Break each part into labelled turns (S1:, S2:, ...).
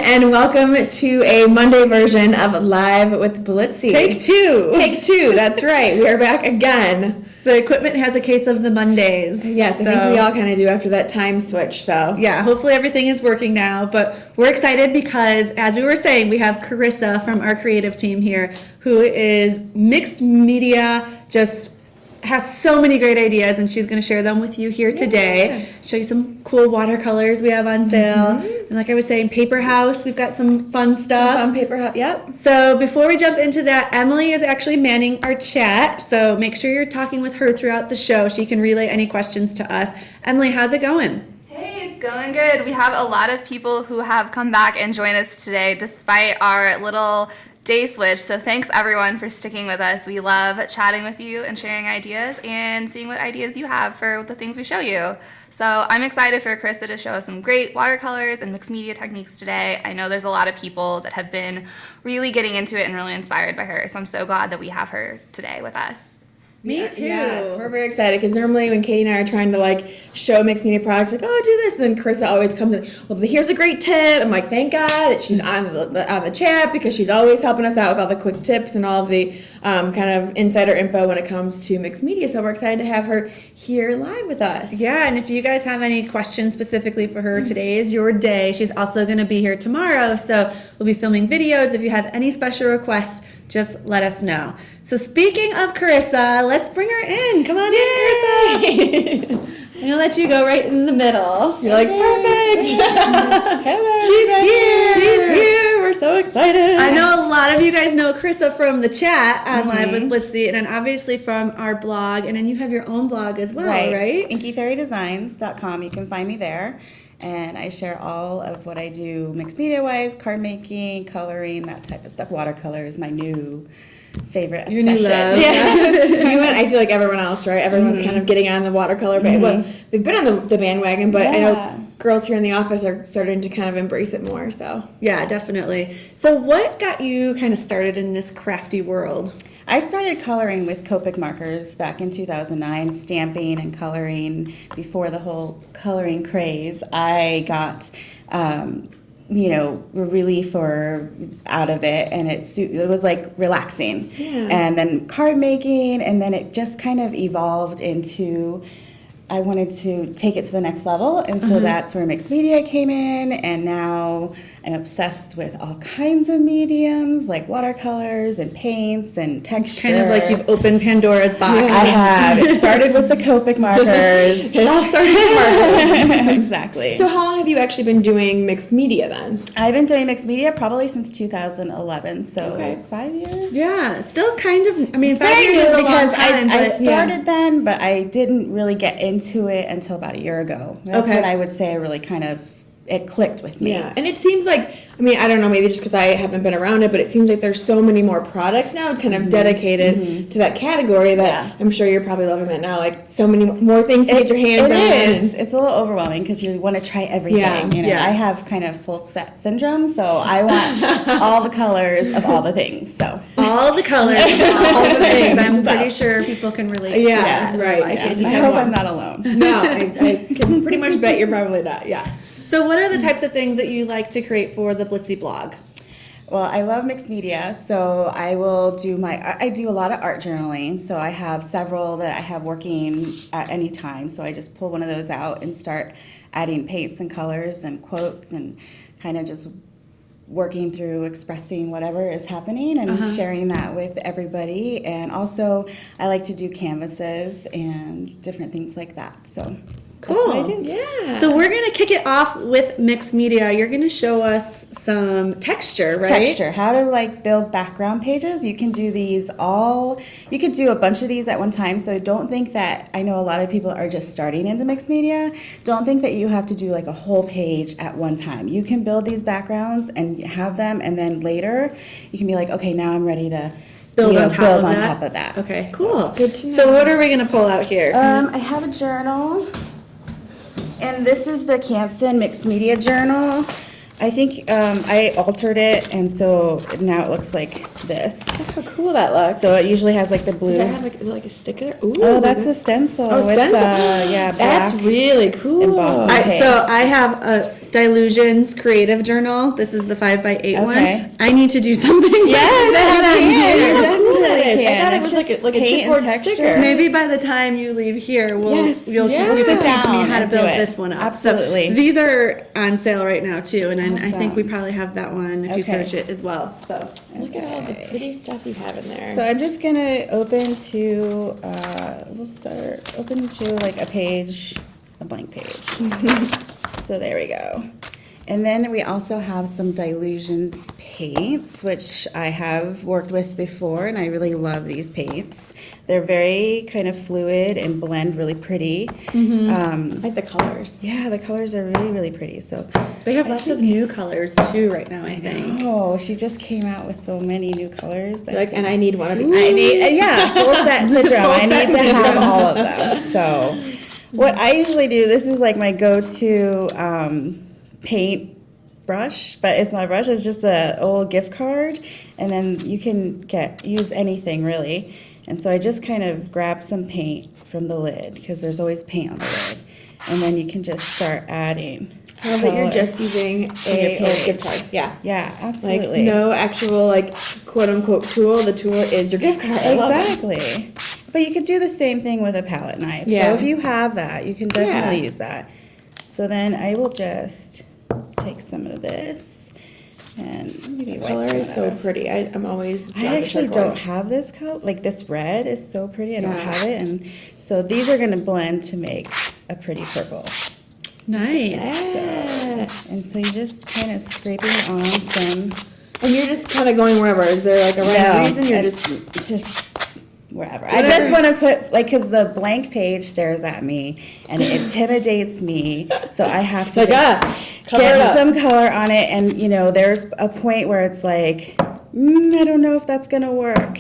S1: and welcome to a Monday version of Live with Blitsy.
S2: Take two.
S1: Take two, that's right. We are back again.
S2: The equipment has a case of the Mondays.
S1: Yes, I think we all kind of do after that time switch, so.
S2: Yeah, hopefully everything is working now, but we're excited because, as we were saying, we have Carisa from our creative team here, who is mixed media, just has so many great ideas, and she's going to share them with you here today. Show you some cool watercolors we have on sale. And like I was saying, Paper House, we've got some fun stuff.
S1: Some fun Paper House, yep.
S2: So before we jump into that, Emily is actually manning our chat, so make sure you're talking with her throughout the show. She can relay any questions to us. Emily, how's it going?
S3: Hey, it's going good. We have a lot of people who have come back and joined us today despite our little day switch, so thanks everyone for sticking with us. We love chatting with you and sharing ideas and seeing what ideas you have for the things we show you. So I'm excited for Carisa to show us some great watercolors and mixed media techniques today. I know there's a lot of people that have been really getting into it and really inspired by her, so I'm so glad that we have her today with us.
S2: Me too.
S1: Yes, we're very excited because normally when Katie and I are trying to show mixed media products, we're like, oh, do this, and then Carisa always comes in. Well, here's a great tip. I'm like, thank God that she's on the chat because she's always helping us out with all the quick tips and all of the kind of insider info when it comes to mixed media. So we're excited to have her here live with us.
S2: Yeah, and if you guys have any questions specifically for her, today is your day. She's also going to be here tomorrow, so we'll be filming videos. If you have any special requests, just let us know. So speaking of Carisa, let's bring her in. Come on in, Carisa. I'm going to let you go right in the middle.
S1: You're like, perfect.
S2: Hello. She's here.
S1: She's here. We're so excited.
S2: I know a lot of you guys know Carisa from the chat on Live with Blitsy, and then obviously from our blog, and then you have your own blog as well, right?
S4: InkyFairyDesigns.com. You can find me there. And I share all of what I do mixed media-wise, card making, coloring, that type of stuff. Watercolor is my new favorite
S2: Your new love.
S1: Yeah. You and I feel like everyone else, right? Everyone's kind of getting on the watercolor. Well, they've been on the bandwagon, but I know girls here in the office are starting to kind of embrace it more. So
S2: yeah, definitely. So what got you kind of started in this crafty world?
S4: I started coloring with Copic markers back in 2009, stamping and coloring before the whole coloring craze. I got, relief out of it, and it was like relaxing.
S1: Yeah.
S4: And then card making, and then it just kind of evolved into, I wanted to take it to the next level, and so that's where mixed media came in, and now I'm obsessed with all kinds of mediums, like watercolors and paints and texture.
S2: It's kind of like you've opened Pandora's box.
S4: I have. It started with the Copic markers.
S1: it all started with markers.
S4: Exactly.
S1: So how long have you actually been doing mixed media then?
S4: I've been doing mixed media probably since 2011, so 5 years?
S2: Yeah, still kind of, 5 years
S4: New
S2: is a long
S4: because
S2: time.
S4: I started then, but I didn't really get into it until about a year ago. That's when I would say I really kind of, it clicked with me.
S1: Yeah, and it seems like, I don't know, maybe just because I haven't been around it, but it seems like there's so many more products now kind of dedicated to that category that I'm sure you're probably loving that now, like so many more things to get your hands on.
S4: It is. It's a little overwhelming because you want to try everything.
S1: Yeah.
S4: I have kind of full set syndrome, so I want all the colors of all the things. So
S2: all the colors of all the things. I'm pretty sure people can relate to that.
S1: Right.
S4: I hope I'm not alone.
S1: No, I can pretty much bet you're probably not. Yeah.
S2: So what are the types of things that you like to create for the Blitsy blog?
S4: Well, I love mixed media, so I do a lot of art journaling, so I have several that I have working at any time, so I just pull one of those out and start adding paints and colors and quotes and kind of just working through expressing whatever is happening and sharing that with everybody. And also I like to do canvases and different things like that, so
S2: Cool.
S4: That's what I do.
S1: Yeah.
S2: So we're going to kick it off with mixed media. You're going to show us some texture, right?
S4: Texture. How to build background pages. You can do these you could do a bunch of these at one time. So don't think that, I know a lot of people are just starting into mixed media. Don't think that you have to do a whole page at one time. You can build these backgrounds and have them, and then later you can be like, okay, now I'm ready to
S2: build on top
S4: of that.
S2: Okay, cool.
S1: Good to know.
S2: So what are we going to pull out here?
S4: I have a journal. And this is the Canson Mixed Media Journal. I think I altered it, and so now it looks like this.
S1: That's how cool that looks.
S4: So it usually has the blue.
S1: Does that have a sticker? Ooh,
S4: oh, that's a stencil.
S1: Oh, stencil.
S4: With,
S1: that's really cool.
S4: embossing paste.
S2: So I have Dylusions Creative Journal. This is the 5x8
S4: Okay.
S2: one. I need to do something
S4: Yes,
S2: that
S4: you can.
S2: here.
S4: You definitely
S1: I thought
S4: can.
S1: it
S4: It's
S1: was like
S4: just
S1: a
S4: paint and
S1: chipboard
S4: texture.
S1: sticker.
S2: Maybe by the time you leave here,
S4: Yes,
S2: you
S4: yeah.
S2: can
S4: Sit
S2: teach me
S4: down
S2: how to
S4: and do
S2: build
S4: it.
S2: this one up.
S4: Absolutely.
S2: So these are on sale right now too, and I think we
S4: Awesome.
S2: probably have that one if you
S4: Okay.
S2: search it as well. So
S1: Look at all the pretty stuff you have in there.
S4: So I'm just gonna open to, we'll start, open to like a page, a blank page. So there we go. And then we also have some Dylusions paints, which I have worked with before, and I really love these paints. They're very kind of fluid and blend really pretty.
S1: I like the colors.
S4: Yeah, the colors are really, really pretty. So,
S2: they have lots of new colors too right now, I think.
S4: oh, she just came out with so many new colors.
S1: Like, and I need one of these.
S4: I need, yeah, full set syndrome.
S2: Full
S4: I
S2: set
S4: need to have
S2: syndrome.
S4: all of them. So, what I usually do, this is like my go-to paint brush, but it's not a brush. It's just a old gift card, and then you can use anything really. And so I just kind of grab some paint from the lid because there's always paint on the lid, and then you can just start adding.
S1: I love that you're
S4: color.
S1: just using
S4: your
S1: a old gift
S4: page.
S1: card. Yeah.
S4: Yeah,
S1: Like
S4: absolutely.
S1: no actual like quote unquote tool. The tool is your gift card. I love it.
S4: Exactly. But you could do the same thing with a palette knife.
S1: Yeah.
S4: So if you have that, you can definitely
S1: Yeah.
S4: use that. So then I will just take some of this and
S1: The
S4: wipe
S1: color
S4: some
S1: is
S4: of
S1: so
S4: that off.
S1: pretty. I'm always. drawn
S4: I
S1: to
S4: actually
S1: turquoise.
S4: don't have this color. Like this red is so pretty. I don't
S1: Yeah.
S4: have it. And so these are going to blend to make a pretty purple.
S2: Nice.
S1: Yeah.
S4: And so you're just kind of scraping on some.
S1: And you're just kind of going wherever. Is there like a rhyme or reason? You're
S4: just wherever. I just want to put, like, because the blank page stares at me and it intimidates me, so I have to
S1: Like,
S4: just
S1: color it
S4: get
S1: up.
S4: some color on it. And you know, there's a point where it's like, I don't know if that's gonna work.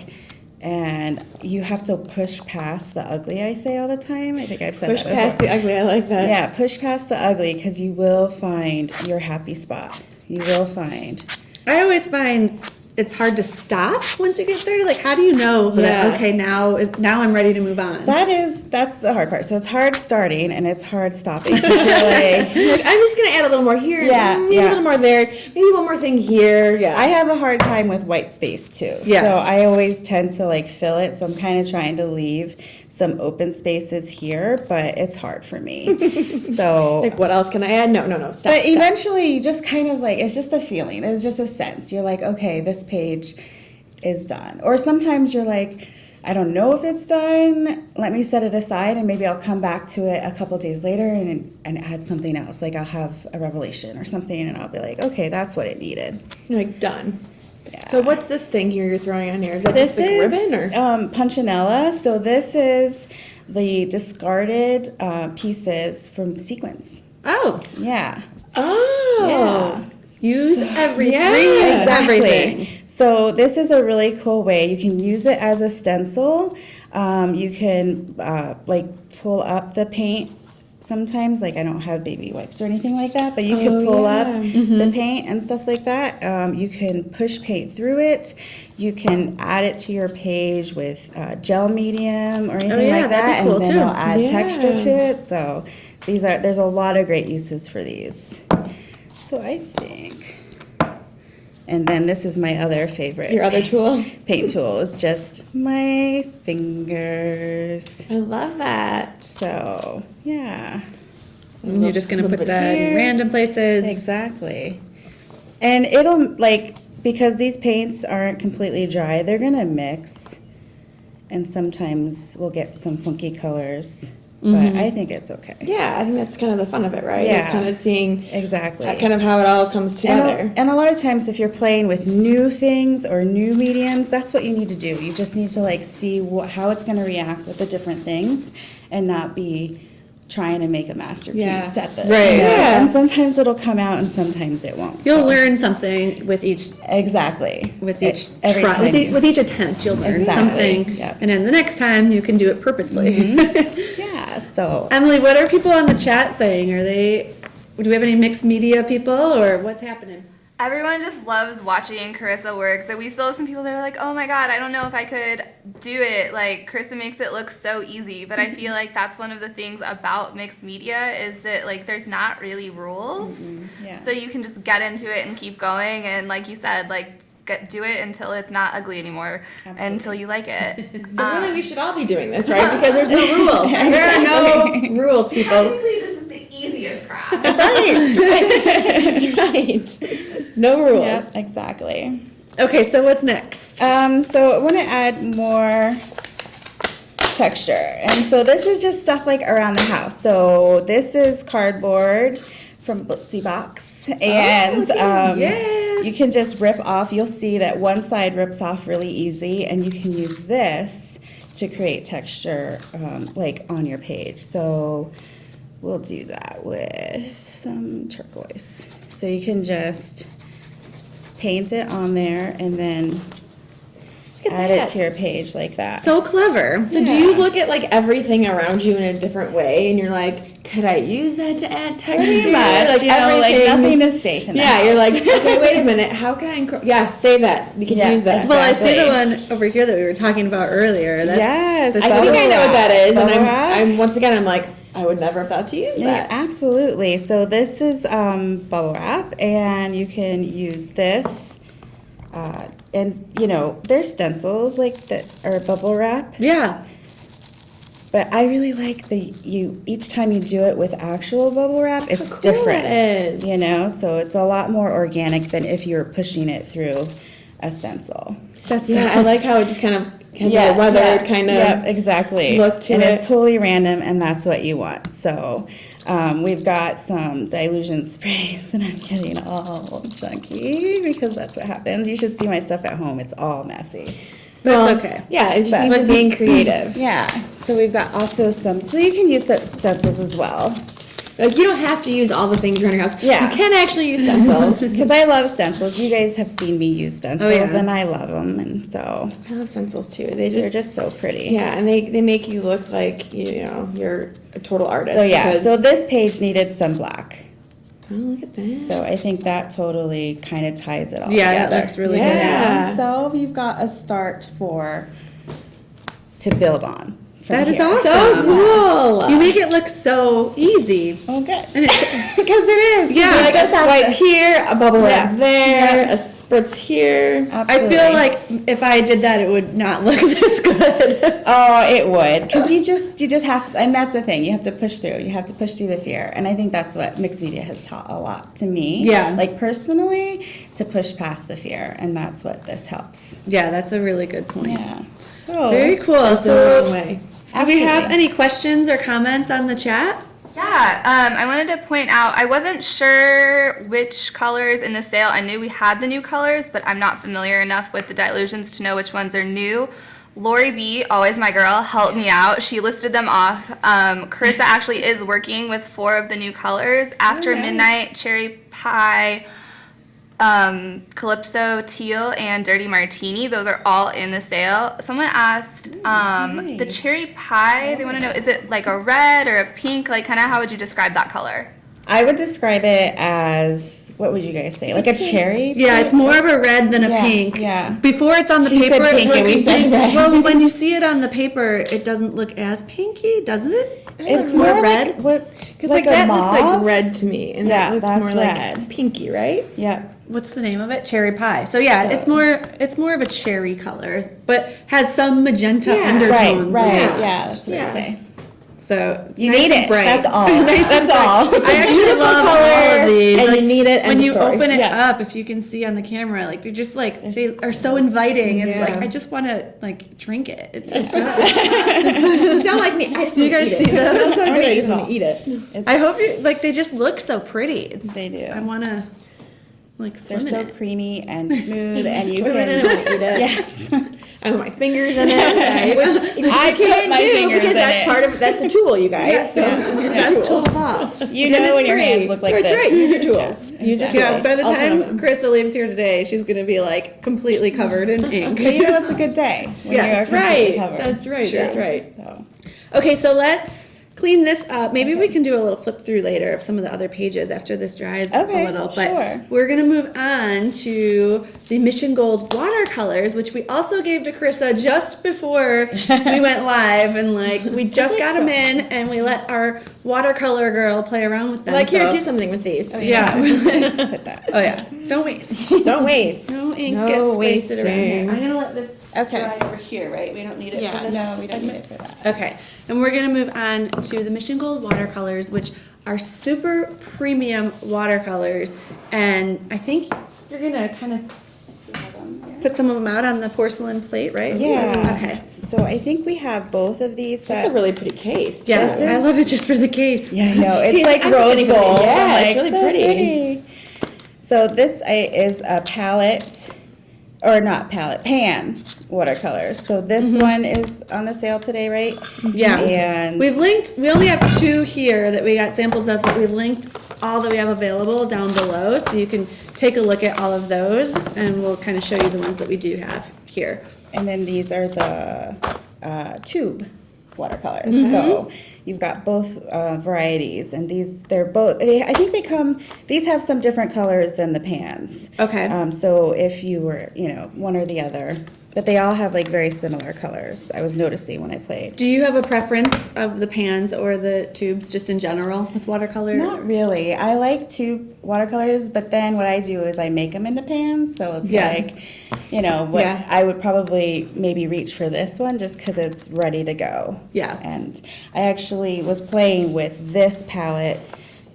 S4: And you have to push past the ugly, I say all the time. I think I've said
S1: push
S4: that
S1: past
S4: before.
S1: the ugly. I like that.
S4: Yeah, push past the ugly because you will find your happy spot. You will find.
S2: I always find it's hard to stop once you get started. Like, how do you know that,
S1: Yeah.
S2: okay, now I'm ready to move on?
S4: That's the hard part. So it's hard starting and it's hard stopping. 'Cause you're like,
S1: Like, I'm just gonna add a little more here.
S4: Yeah,
S1: Maybe
S4: yeah.
S1: a little more there. Maybe one more thing here. Yeah.
S4: I have a hard time with white space too.
S2: Yeah.
S4: So I always tend to like fill it. So I'm kind of trying to leave some open spaces here, but it's hard for me. So.
S1: Like, what else can I add? No. Stop.
S4: But
S1: stop.
S4: eventually, you just kind of like, it's just a feeling. It's just a sense. You're like, okay, this page is done. Or sometimes you're like, I don't know if it's done. Let me set it aside and maybe I'll come back to it a couple days later and add something else. Like I'll have a revelation or something and I'll be like, okay, that's what it needed.
S1: You're like done.
S4: Yeah.
S1: So what's this thing here you're throwing on here? Is that
S4: This
S1: just like
S4: is
S1: ribbon or?
S4: punchinella. So this is the discarded pieces from sequins.
S2: Oh,
S4: Yeah.
S1: Oh.
S2: use everything.
S1: Yeah,
S2: Use
S4: Exactly.
S2: everything.
S4: So this is a really cool way. You can use it as a stencil. You can like pull up the paint. Sometimes, like I don't have baby wipes or anything like that, but you can pull up the paint and stuff like that. You can push paint through it. You can add it to your page with gel medium or anything
S2: yeah,
S4: like
S2: that'd
S4: that,
S2: be cool,
S4: and then
S2: too.
S4: it'll add
S1: Yeah.
S4: texture to it. So there's a lot of great uses for these. So I think. And then this is my other favorite.
S1: Your other tool?
S4: Paint tool is just my fingers.
S1: I love that.
S4: So, yeah.
S2: And you're just going to
S1: Little
S2: put
S1: bit
S2: that in
S1: here.
S2: random places.
S4: Exactly. And it'll, like, because these paints aren't completely dry, they're going to mix. And sometimes we'll get some funky colors. But I think it's okay.
S1: Yeah, I think that's kind of the fun of it, right?
S4: Yeah.
S1: Just kind of seeing
S4: Exactly.
S1: that kind of how it all comes together.
S4: And a lot of times if you're playing with new things or new mediums, that's what you need to do. You just need to like see how it's going to react with the different things and not be trying to make a masterpiece
S1: Yeah.
S4: at the
S2: Right.
S4: you know,
S1: Yeah.
S4: And sometimes it'll come out and sometimes it won't.
S2: You'll
S4: So-
S2: learn something with each
S4: Exactly.
S2: every
S4: time
S2: with,
S4: you-
S2: with each attempt. You'll learn
S4: Exactly.
S2: something,
S4: Yep.
S2: and then the next time you can do it purposefully.
S4: Yeah, so
S2: Emily, what are people on the chat saying? Do we have any mixed media people, or what's happening?
S3: Everyone just loves watching Carisa work. That we still have some people that are like, oh my god, I don't know if I could do it. Like, Carisa makes it look so easy. But I feel like that's one of the things about mixed media is that, like, there's not really rules.
S4: Yeah.
S3: So you can just get into it and keep going. And like you said, like, do it until it's not ugly anymore.
S4: Absolutely.
S3: Until you like it.
S1: So really, we should all be doing this, right? Because there's no rules. There are no rules, people.
S3: Technically, this is the easiest craft.
S1: That's right. No rules.
S4: Yep, exactly.
S2: Okay, so what's next?
S4: So I want to add more texture. And so this is just stuff like around the house. So this is cardboard from Blitsy box. And you can just rip off. You'll see that one side rips off really easy, and you can use this to create texture like on your page. So we'll do that with some turquoise. So you can just paint it on there and then add it to your page like that.
S2: So clever.
S1: So do you look at like everything around you in a different way, and you're like, could I use that to add texture?
S4: Pretty much,
S1: like
S4: you know, like nothing is safe in the house.
S1: You're like, okay, wait a minute, how can I? Save that. We can use that.
S2: Well, I see the
S4: Exactly.
S2: one over here that we were talking about earlier. That's,
S4: Yes,
S2: this
S1: I
S2: is
S1: think I know what that is, and
S4: Bubble wrap?
S1: I'm once again, I'm like, I would never have thought to use
S4: Yeah,
S1: that.
S4: absolutely. So this is bubble wrap, and you can use this. And you know, there's stencils like that are bubble wrap,
S2: Yeah.
S4: but I really like each time you do it with actual bubble wrap, it's
S1: cool
S4: different.
S1: that is.
S4: You know, so it's a lot more organic than if you're pushing it through a stencil.
S2: That's
S1: Yeah, I like how it just kind of has a weathered kind of.
S4: Yep, exactly.
S1: look to
S4: and
S1: it.
S4: it's totally random, and that's what you want. So we've got some Dylusion sprays, and I'm getting all chunky because that's what happens. You should see my stuff at home. It's all messy.
S2: That's okay.
S1: Yeah, it just
S4: But-
S1: means being creative.
S4: Yeah. So we've got also so you can use stencils as well.
S1: Like, you don't have to use all the things around your house.
S4: Yeah.
S1: You can actually use stencils.
S4: Because I love stencils. You guys have seen me use stencils,
S2: yeah.
S4: and I love them, and so
S1: I love stencils too.
S4: they're just so pretty.
S1: yeah, and they make you look like, you know, you're a total artist.
S4: So yeah,
S1: because-
S4: so this page needed some black.
S1: oh, look at that.
S4: So I think that totally kind of ties it all
S2: Yeah,
S4: together.
S2: that looks really
S1: Yeah.
S2: good.
S1: Yeah.
S4: So you've got a start to build on. from
S2: That is
S4: here.
S2: awesome.
S1: so cool.
S2: You make it look so easy.
S4: Oh, good.
S2: And it's,
S4: Because it is. 'cause
S2: Yeah,
S4: you
S1: like a
S4: just have
S1: swipe
S4: to-
S1: here, a bubble wrap
S4: Yeah.
S1: there,
S4: Yeah.
S1: a spritz here.
S2: I
S4: Absolutely.
S2: feel like if I did that, it would not look this good.
S4: Oh, it would, because you just have, and that's the thing. You have to push through. You have to push through the fear, and I think that's what mixed media has taught a lot to me.
S2: Yeah.
S4: Like personally, to push past the fear, and that's what this helps.
S2: Yeah, that's a really good point.
S4: Yeah. So
S2: Very cool.
S1: Goes a long
S2: So,
S1: way.
S2: do we have
S4: Absolutely.
S2: any questions or comments on the chat?
S3: Yeah, I wanted to point out, I wasn't sure which colors in the sale. I knew we had the new colors, but I'm not familiar enough with the Dylusions to know which ones are new. Lori B, always my girl, helped me out. She listed them off. Carisa actually is working with 4 of the new colors. After
S4: nice.
S3: Midnight, Cherry Pie, Calypso, Teal, and Dirty Martini. Those are all in the sale. Someone asked, the
S4: nice.
S3: Cherry Pie, they want to know, is it like a red or a pink? Like, kind of how would you describe that color?
S4: I would describe it as, what would you guys say? Like a cherry?
S2: Yeah, it's more of a red than a
S4: Yeah,
S2: pink.
S4: yeah.
S2: Before it's on the
S4: She said
S2: paper,
S4: pink
S2: it
S4: and
S2: looks
S4: we said
S2: pink.
S4: red.
S2: Well, when you see it on the paper, it doesn't look as pinky, doesn't it? It looks more red.
S4: Like, what?
S1: Because like
S4: a
S1: that looks like
S4: mauve?
S1: red to me, and
S4: Yeah,
S1: that looks
S4: that's
S1: more
S4: red.
S1: like pinky, right?
S4: Yeah.
S2: What's the name of it? Cherry pie. So yeah,
S4: So-
S2: it's more of a cherry color, but has some magenta
S1: Yeah,
S2: undertones.
S4: Right.
S2: in
S4: Yeah,
S2: it.
S4: that's what
S1: Yeah.
S4: I'd say.
S2: So
S4: You
S2: nice
S4: need
S2: and
S4: it.
S2: bright.
S4: That's all.
S2: Nice and
S4: That's all.
S2: bright. I actually
S1: Beautiful
S2: love all
S1: color,
S2: of these.
S1: and
S2: Like,
S1: you need it.
S2: when
S1: end
S2: you
S1: of story.
S2: open it
S4: Yeah.
S2: up, if you can see on the camera, like they're just like they are so inviting. It's
S1: Yeah.
S2: like I just want to like drink it. It's so good.
S1: You sound like me. I just
S2: Do you
S1: wanna
S2: guys
S1: eat
S2: see
S1: it.
S2: those?
S1: It sounds so
S4: I'm
S1: good.
S4: gonna
S1: I just
S4: eat
S1: want
S4: them
S1: to eat it.
S2: I hope you like. They just look so pretty. It's,
S4: They do.
S2: I want to like
S4: They're
S2: swim
S4: so
S2: in it.
S4: creamy and smooth, and you
S1: Swim
S4: can.
S1: in it and eat it.
S4: Yes.
S1: I put my fingers in it, which
S4: I
S1: I
S4: put
S1: can't
S4: my
S1: do
S4: fingers
S1: because
S4: in
S1: that's
S4: it.
S1: part of that's a tool, you guys.
S2: Yeah,
S1: So
S2: it's
S1: it's
S2: just
S1: a tool.
S2: tools off.
S4: You
S2: And
S4: know
S2: it's
S4: when your
S2: free.
S4: hands look like
S1: That's
S4: this.
S1: right. Use your tools.
S4: Yeah,
S1: Use your
S4: exactly.
S2: Yeah,
S1: tools.
S2: by the
S1: All 10 of
S2: time
S1: them.
S2: Carisa leaves here today, she's gonna be like completely covered in ink.
S4: But you know it's a good day when
S2: Yeah,
S4: you're
S2: that's
S4: completely
S1: Right.
S4: covered.
S1: That's right.
S2: Sure.
S1: That's right.
S4: So
S2: Okay, so let's clean this up. Maybe we can do a little flip through later of some of the other pages after this dries a little. But
S4: sure.
S2: we're going to move on to the Mission Gold watercolors, which we also gave to Carisa just before we went live. And like, we just got them in and we let our watercolor girl play around with them.
S1: Like, here, do something with these.
S2: Yeah.
S4: Put that.
S2: Oh yeah. Don't waste.
S1: Don't waste.
S2: No ink
S1: No
S2: gets wasted around here.
S1: wasting.
S2: I'm going to let this
S4: Okay.
S2: dry over here, right? We don't need it for
S4: Yeah,
S2: this
S4: no, we don't need
S2: segment?
S4: it for that.
S2: Okay, and we're gonna move on to the Mission Gold watercolors, which are super premium watercolors. And I think you're gonna kind of put some of them out on the porcelain plate, right?
S4: Yeah.
S2: Okay.
S4: So I think we have both of these sets.
S1: That's a really pretty case.
S2: Yeah,
S4: This is-
S2: I love it just for the case.
S4: Yeah, I know. It's like
S1: I'm
S4: rose
S1: sitting with
S4: gold.
S1: it. Yeah,
S4: I'm
S1: it's really
S4: so
S1: pretty.
S4: So this is a palette, or not palette, pan watercolors. So this one is on the sale today, right?
S2: Yeah.
S4: And
S2: We only have 2 here that we got samples of, but we linked all that we have available down below, so you can take a look at all of those, and we'll kind of show you the ones that we do have here.
S4: And then these are the tube watercolors. So you've got both varieties, and I think these have some different colors than the pans.
S2: Okay.
S4: So if you were, one or the other, but they all have like very similar colors. I was noticing when I played.
S2: Do you have a preference of the pans or the tubes just in general with watercolor?
S4: Not really. I like tube watercolors, but then what I do is I make them into pans. So it's
S2: Yeah.
S4: like,
S2: Yeah.
S4: I would probably maybe reach for this one just because it's ready to go.
S2: Yeah.
S4: And I actually was playing with this palette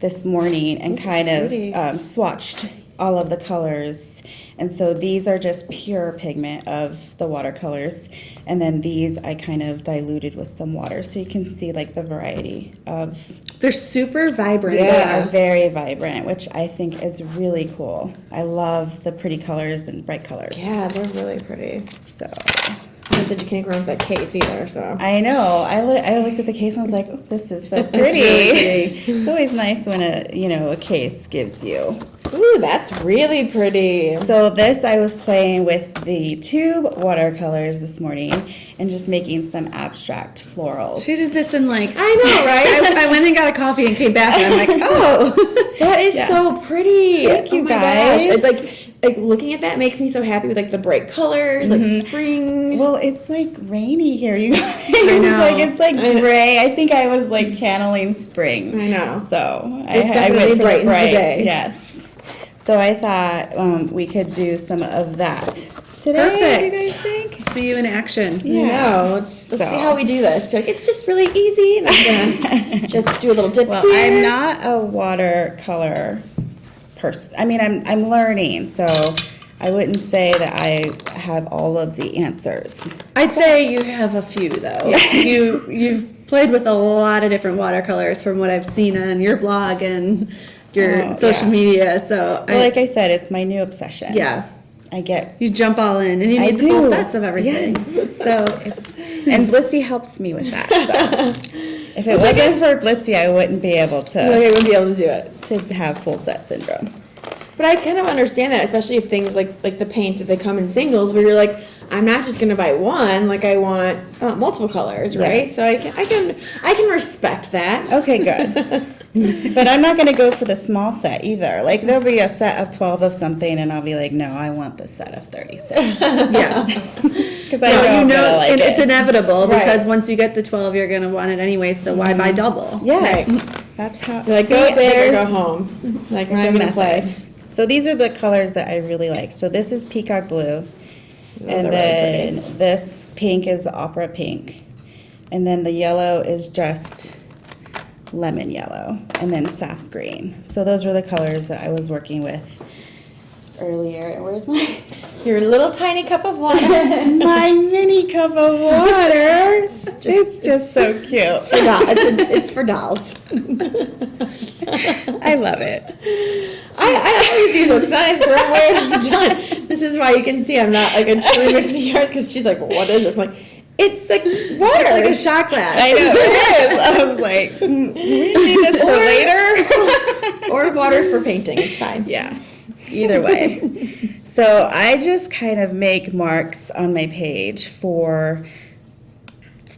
S4: this morning and kind
S1: pretty.
S4: of swatched all of the colors. And so these are just pure pigment of the watercolors. And then these I kind of diluted with some water so you can see like the variety of.
S2: They're super vibrant.
S4: They
S1: Yeah.
S4: are very vibrant, which I think is really cool. I love the pretty colors and bright colors.
S1: Yeah, they're really pretty.
S4: So
S1: I said you can't go into that case either, so.
S4: I know. I looked at the case and I was like, oh, this is so pretty.
S2: really pretty.
S4: It's always nice when a case gives you.
S1: Ooh, that's really pretty.
S4: So this, I was playing with the tube watercolors this morning and just making some abstract florals.
S2: She did this in like,
S1: I know, right?
S2: I went and got a coffee and came back and I'm like, oh.
S1: That is
S4: Yeah.
S1: so pretty.
S4: Thank you,
S1: oh my
S4: guys.
S1: Gosh. It's like looking at that makes me so happy with like the bright colors, like spring.
S4: Well, it's like rainy here, you guys.
S2: know.
S4: It's like gray. I think I was like channeling spring.
S1: I know.
S4: So
S1: This
S4: I
S1: definitely
S4: went for the
S1: brightens the
S4: bright.
S1: day.
S4: Yes. So I thought we could do some of that today.
S2: Perfect.
S4: You guys think?
S2: See you in action.
S1: Yeah. No, let's see
S4: So.
S1: how we do this. Like it's just really easy, and I'm gonna just do a little dip
S4: Well,
S1: here.
S4: I'm not a watercolor person. I mean, I'm learning, so I wouldn't say that I have all of the answers.
S2: I'd say you have a few though. You've played with a lot of different watercolors from what I've seen on your blog and your
S4: Oh,
S2: social
S4: yeah.
S2: media. So
S4: Well, like I said, it's my new obsession.
S2: yeah,
S4: I get
S2: you jump all in and you
S4: I
S2: need the full
S4: do.
S2: sets of everything.
S4: Yes.
S2: So
S4: and Blitsy helps me with that. So. If it wasn't for Blitsy, I wouldn't be able
S1: Like, I wouldn't be able to do it.
S4: to have full set syndrome.
S1: But I kind of understand that, especially if things like the paints, if they come in singles, where you're like, I'm not just gonna buy one. Like I want multiple colors, right?
S4: Yes.
S1: So I can respect that.
S4: Okay, good. But I'm not going to go for the small set either. Like there'll be a set of 12 of something, and I'll be like, no, I want the set of 36
S2: yeah,
S4: because I know I'm gonna like
S2: and
S4: it.
S2: it's inevitable
S1: Right.
S2: because once you get the 12, you're gonna want it anyway. So why buy double?
S4: Yes,
S1: Right.
S4: that's how.
S1: You're like
S4: See,
S1: go there,
S4: there's-
S1: go home. Like
S4: there's
S1: when
S4: a
S1: I'm gonna
S4: method.
S1: play.
S4: So these are the colors that I really like. So this is peacock blue,
S1: Those are
S4: and
S1: really
S4: then this pink is opera pink, and then the yellow is just lemon yellow, and then sap green. So those were the colors that I was working with earlier. And where's my
S1: Your little tiny cup of water.
S4: my mini cup of water? It's just so cute.
S1: It's for dolls.
S4: I love it.
S1: I always do this. It's not even where I'm done. This is why you can see I'm not like a true mixed media artist because she's like, what is this? I'm like, it's like water.
S2: It's like a shot glass.
S4: I know it is. I was like, we need this for later.
S1: Or water for painting. It's fine.
S4: Yeah, either way. So I just kind of make marks on my page for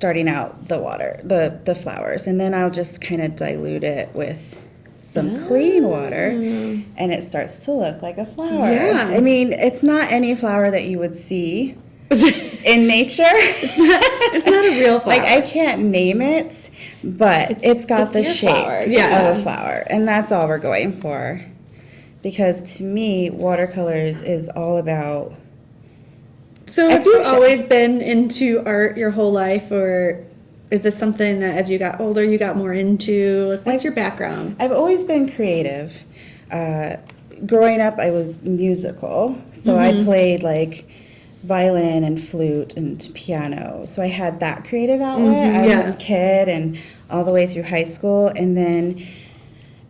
S4: starting out the flowers, and then I'll just kind of dilute it with some clean water, and it starts to look like a flower.
S2: Yeah.
S4: I mean, it's not any flower that you would see in nature.
S2: It's not a real flower.
S4: Like, I can't name it, but it's got the
S1: your
S4: shape
S1: flower.
S4: of
S2: Yes.
S4: a flower, and that's all we're going for. Because to me, watercolors is all about
S2: So have you
S4: expression.
S2: always been into art your whole life, or is this something that as you got older you got more into? Like, what's your background?
S4: I've always been creative. Growing up, I was musical, so I played like violin and flute and piano. So I had that creative outlet as a kid and all the way through high school. And then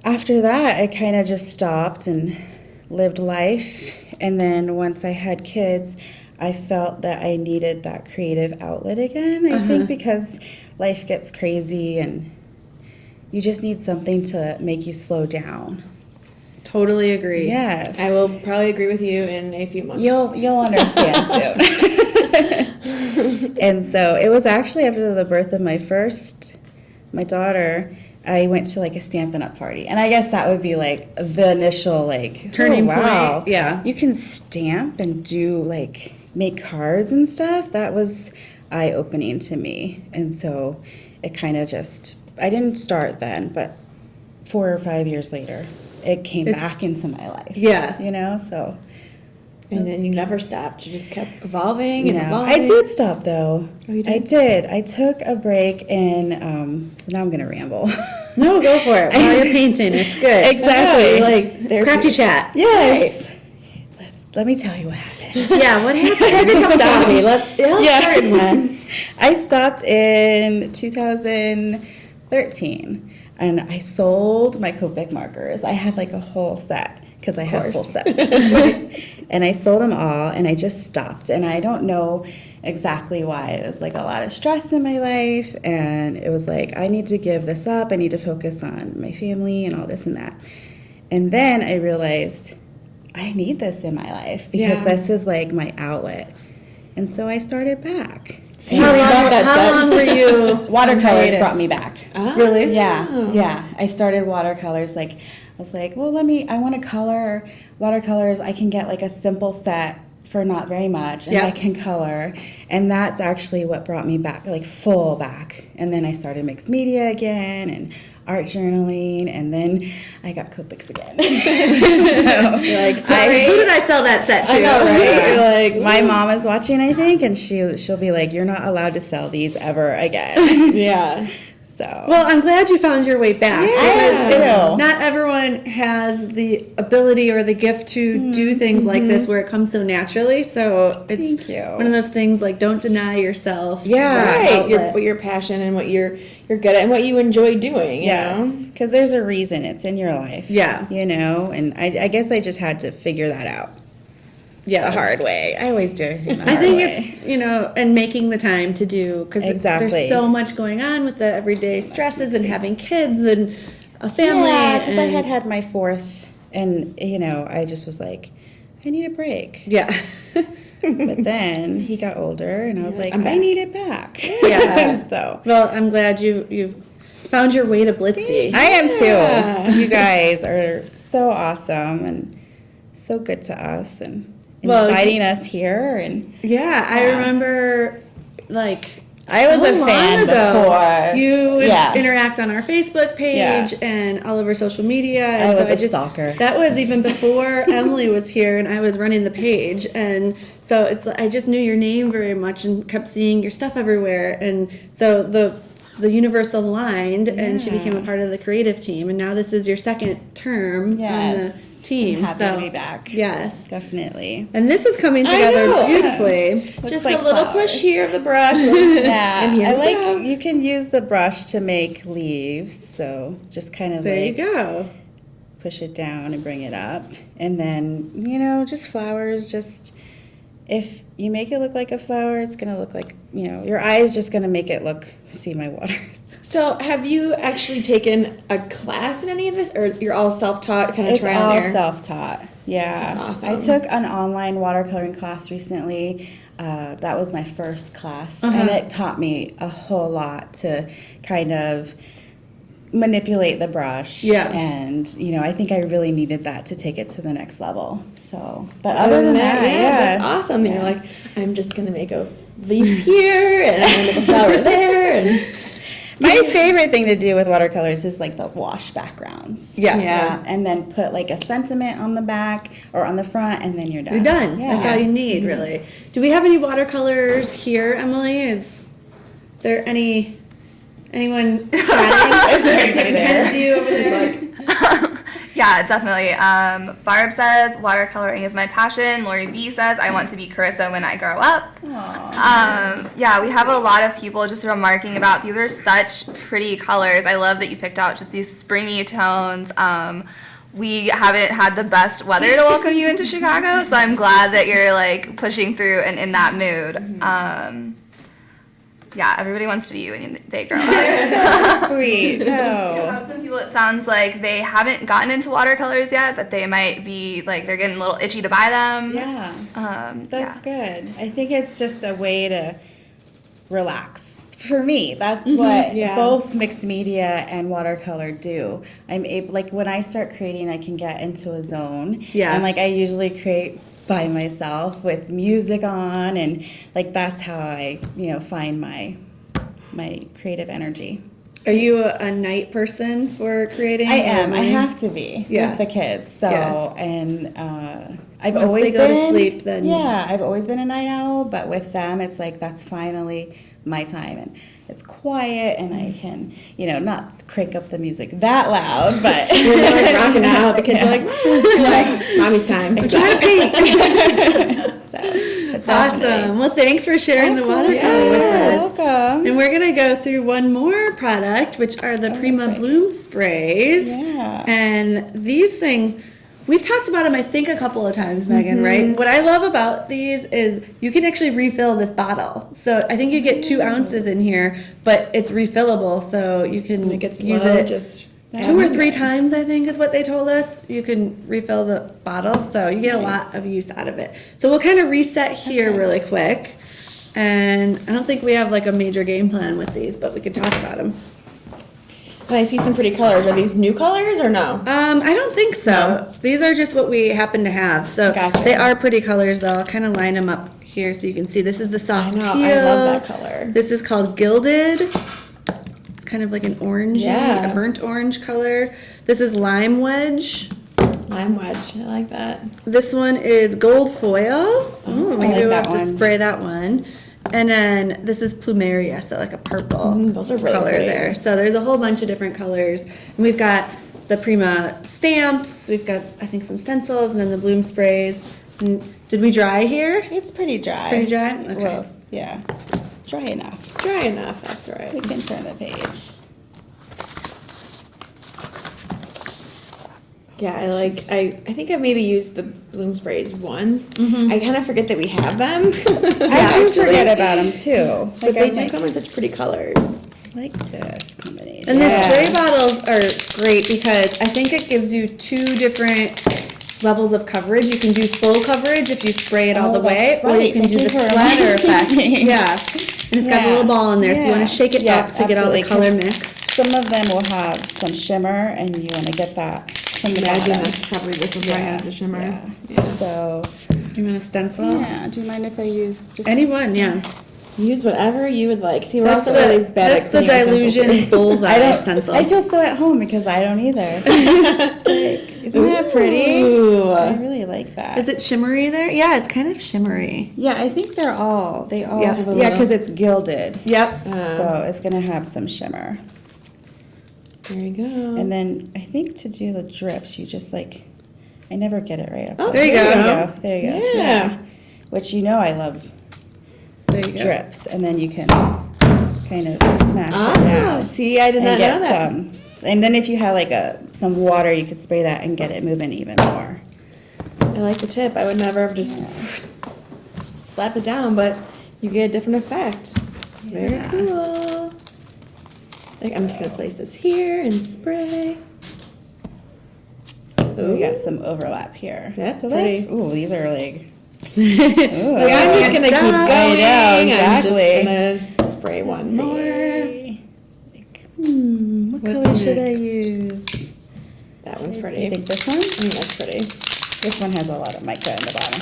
S4: after that, I kind of just stopped and lived life. And then once I had kids, I felt that I needed that creative outlet again. I think because life gets crazy and you just need something to make you slow down.
S2: Totally agree.
S4: Yes.
S1: I will probably agree with you in a few months.
S4: You'll understand soon. And so it was actually after the birth of my daughter, I went to like a Stampin' Up! Party. And I guess that would be like the initial like
S2: Turning
S4: wow,
S2: point, yeah.
S4: You can stamp and do like make cards and stuff. That was eye-opening to me. And so it kind of just, I didn't start then, but 4 or 5 years later, it came back into my life.
S2: Yeah.
S4: You know, so.
S1: And then you never stopped. You just kept evolving and
S4: No,
S1: evolving.
S4: I did stop though.
S1: Oh, you did?
S4: I did. I took a break and so now I'm gonna ramble.
S2: No, go for it. While you're painting, it's good.
S4: Exactly.
S1: Like, they're
S2: Crafty chat.
S4: Yes. Let me tell you what happened.
S2: Yeah, what happened?
S1: you stopped me. Let's start when.
S4: I stopped in 2013 and I sold my Copic markers. I had like a whole set because I have full sets. And I sold them all and I just stopped. And I don't know exactly why. It was like a lot of stress in my life and it was like, I need to give this up. I need to focus on my family and all this and that. And then I realized I need this in my life because this is like my outlet. And so I started back.
S2: How long were you?
S4: Watercolors
S2: on
S4: brought me
S2: hiatus?
S4: back.
S2: Really?
S4: Yeah. I started watercolors. Like, I was like, well, I want to color watercolors. I can get like a simple set for not very much, and I can color. And that's actually what brought me back, like full back. And then I started mixed media again and art journaling, and then I got Copics again.
S1: You're like, sorry.
S2: Who did I sell that set to?
S1: I know, right?
S4: Yeah.
S1: You're like,
S4: My mom is watching, I think, and she'll be like, you're not allowed to sell these ever again.
S1: yeah.
S4: So.
S2: Well, I'm glad you found your way back.
S4: Yeah,
S2: because
S4: too.
S2: not everyone has the ability or the gift to do things like this where it comes so naturally. So it's
S4: Thank you.
S2: one of those things like don't deny yourself.
S4: Yeah.
S2: that
S1: Right.
S2: outlet.
S1: What your passion and what you're good at and what you enjoy doing. You
S4: Yes,
S1: know?
S4: because there's a reason it's in your life.
S2: Yeah.
S4: You know, and I guess I just had to figure that out
S2: Yeah,
S4: the hard way. I always do everything the hard
S2: I think
S4: way.
S2: it's, and making the time to do, because
S4: Exactly.
S2: there's so much going on with the everyday stresses and having kids and a family.
S4: Yeah, because I
S2: and-
S4: had my fourth, and, I just was like, I need a break.
S2: Yeah.
S4: But then he got older, and I was like,
S1: I'm
S4: I
S1: back.
S4: need it back.
S2: Yeah.
S4: So.
S2: Well, I'm glad you've found your way to Blitsy.
S4: I am
S1: Yeah.
S4: too. You guys are so awesome and so good to us and
S2: Well,
S4: inviting us here. And
S2: Yeah, I remember, like,
S4: I was
S2: so
S4: a fan
S2: long ago,
S4: before.
S2: you would
S4: Yeah.
S2: interact on our Facebook page
S4: Yeah.
S2: and all over social media. And
S4: I was
S2: so
S4: a stalker.
S2: That was even before Emily was here and I was running the page. And so I just knew your name very much and kept seeing your stuff everywhere. And so the universe aligned and she became a part of the creative team. And now this is your second term on
S4: Yes.
S2: the team.
S4: I'm happy to be back.
S2: Yes.
S4: Definitely.
S2: And this is coming together
S1: know.
S2: beautifully.
S1: Just
S4: like
S1: a little
S4: flowers.
S1: push here of the brush.
S4: Yeah,
S1: And here
S4: I
S1: we
S4: like
S1: go.
S4: you can use the brush to make leaves, so just kind of
S2: There you
S4: like
S2: go.
S4: push it down and bring it up. And then, just flowers, just if you make it look like a flower, it's going to look like, your eye is just going to make it look, see my water.
S1: So, have you actually taken a class in any of this, or you're all self-taught, kind of
S4: It's
S1: trial
S4: all
S1: and error?
S4: self-taught. Yeah.
S1: That's awesome.
S4: I took an online watercoloring class recently. That was my first class,
S2: Uh-huh.
S4: and it taught me a whole lot to kind of manipulate the brush.
S2: Yeah.
S4: And, I think I really needed that to take it to the next level. So, but other than that, yeah.
S1: that's awesome.
S4: Yeah.
S1: You're like, I'm just gonna make a leaf here, and I'm gonna make a flower there, and
S4: My favorite thing to do with watercolors is like the wash backgrounds.
S2: Yeah.
S4: And then put like a sentiment on the back or on the front, and then you're done.
S2: You're done.
S4: Yeah.
S2: That's all you need, really. Do we have any watercolors here, Emily? Is there anyone chatting?
S4: Is there anybody there?
S2: Ken's you over there?
S3: Yeah, definitely. Barb says watercoloring is my passion. Lori B says I want to be Carisa when I grow up. Yeah, we have a lot of people just remarking about these are such pretty colors. I love that you picked out just these springy tones. We haven't had the best weather to welcome you into Chicago, so I'm glad that you're like pushing through and in that mood. Yeah, everybody wants to be you when they grow up.
S4: So sweet.
S3: We
S4: No.
S3: have some people, it sounds like they haven't gotten into watercolors yet, but they might be, like, they're getting a little itchy to buy them.
S4: Yeah. That's
S3: Yeah.
S4: good. I think it's just a way to relax. For me, that's what
S1: yeah.
S4: both mixed media and watercolor do. I'm able, like when I start creating, I can get into a zone.
S2: Yeah.
S4: And like I usually create by myself with music on, and like that's how I, find my creative energy.
S2: Are you a night person for creating?
S4: I am.
S2: or
S4: I
S2: morning?
S4: have to be
S2: Yeah.
S4: with the kids. So
S2: Yeah.
S4: and I've
S2: Once
S4: always
S2: they go to
S4: been
S2: sleep, then-
S4: yeah. I've always been a night owl, but with them, it's like that's finally my time, and it's quiet, and I can not crank up the music that loud, but
S1: you're like rocking out. The kids are like, mommy's time.
S2: I'm trying to paint.
S4: That's
S2: Awesome. Well, thanks for sharing the watercolor with us.
S4: Welcome.
S2: And we're going to go through one more product, which are the Prima
S4: right.
S2: Bloom sprays.
S4: Yeah.
S2: And these things, we've talked about them, I think, a couple of times, Megan, right? What I love about these is you can actually refill this bottle. So I think you get 2 ounces in here, but it's refillable, so you can
S1: It gets
S2: use
S1: low,
S2: it
S1: just
S2: 2 or 3 times, I think, is what they told us. You can refill the bottle, so you get a
S4: Nice.
S2: lot of use out of it. So we'll kind of reset here really quick. And I don't think we have like a major game plan with these, but we could talk about them.
S1: And I see some pretty colors. Are these new colors or no?
S2: I don't think so. These are just what we happen to have. So
S4: Gotcha.
S2: they are pretty colors, though. I'll kind of line them up here so you can see. This is the soft
S1: know,
S2: teal.
S1: I love that color.
S2: This is called Gilded. It's kind of like an orangey,
S1: Yeah.
S2: a burnt orange color. This is Lime Wedge.
S1: Lime wedge. I like that.
S2: This one is Gold Foil. Oh, maybe
S4: like
S2: we'll
S4: that
S2: have to
S4: one.
S2: spray that one. And then this is Plumeria, so like a purple
S1: those are really
S2: color
S1: pretty.
S2: there. So there's a whole bunch of different colors. And we've got the Prima stamps. We've got, I think, some stencils and then the bloom sprays. And did we dry here?
S4: It's pretty dry.
S2: Pretty dry? Okay.
S4: Well, yeah. Dry enough.
S1: Dry enough. That's right.
S4: We can turn the page.
S1: Yeah, I think I've maybe used the bloom sprays once. I kind of forget that we have them.
S4: I do forget about them too.
S1: But they
S4: I'm
S1: do come in such pretty colors.
S4: like this combination.
S2: And the
S1: Yeah.
S2: spray bottles are great because I think it gives you 2 different levels of coverage. You can do full coverage if you spray it all the way,
S4: that's
S2: or you
S4: right.
S2: can
S4: Thank
S2: do
S4: you
S2: the
S4: for
S2: splatter
S4: reminding
S2: effect.
S4: me.
S2: Yeah. And it's got a
S4: Yeah.
S2: little ball in there, so you want
S4: Yeah.
S2: to shake it
S4: Yeah,
S2: up to get all the
S4: absolutely,
S2: color
S4: 'cause
S2: mixed.
S4: Some of them will have some shimmer, and you want to get that from the
S1: Imagine
S4: bottom.
S1: that's probably this one right has the shimmer.
S4: Yeah. So,
S2: Do you want a stencil?
S4: yeah. Do you mind if I use just
S2: Anyone, yeah.
S1: Use whatever you would like. See, we're
S2: That's
S1: also really bad
S2: that's
S1: at
S2: the
S1: cleaning stencils.
S2: Dylusions bullseye
S4: I don't.
S2: stencil.
S4: I feel so at home because I don't either. It's like, isn't that pretty?
S1: Ooh.
S4: I really like that.
S2: Is it shimmery there? Yeah, it's kind of shimmery.
S4: Yeah, I think they all
S2: Yeah,
S4: have
S2: a
S4: yeah,
S2: little.
S4: because it's gilded,
S2: Yep.
S4: so it's gonna have some shimmer.
S1: There you go.
S4: And then I think to do the drips, you just like, I never get it right up.
S1: Oh,
S2: there you go.
S4: There you go.
S1: Yeah.
S4: Which I love
S2: There you go.
S4: drips, and then you can kind of smash it
S1: Oh,
S4: down.
S1: see, I did
S4: and
S1: not
S4: get
S1: know that.
S4: some. And then if you have like some water, you could spray that and get it moving even more.
S1: I like the tip. I would never have just slap it down, but you get a different effect. Very
S4: Yeah.
S1: cool. I'm just gonna place this here and spray.
S4: We got some overlap here.
S1: That's
S4: so
S1: pretty.
S4: Ooh, these are like.
S1: So I'm just gonna keep going.
S4: I know, exactly.
S1: I'm just gonna spray one more.
S4: Like, what
S1: What's
S4: color should I
S1: next?
S4: use?
S1: That one's
S4: Do
S1: pretty.
S4: you think this one?
S1: I think that's pretty.
S4: This one has a lot of mica in the bottom.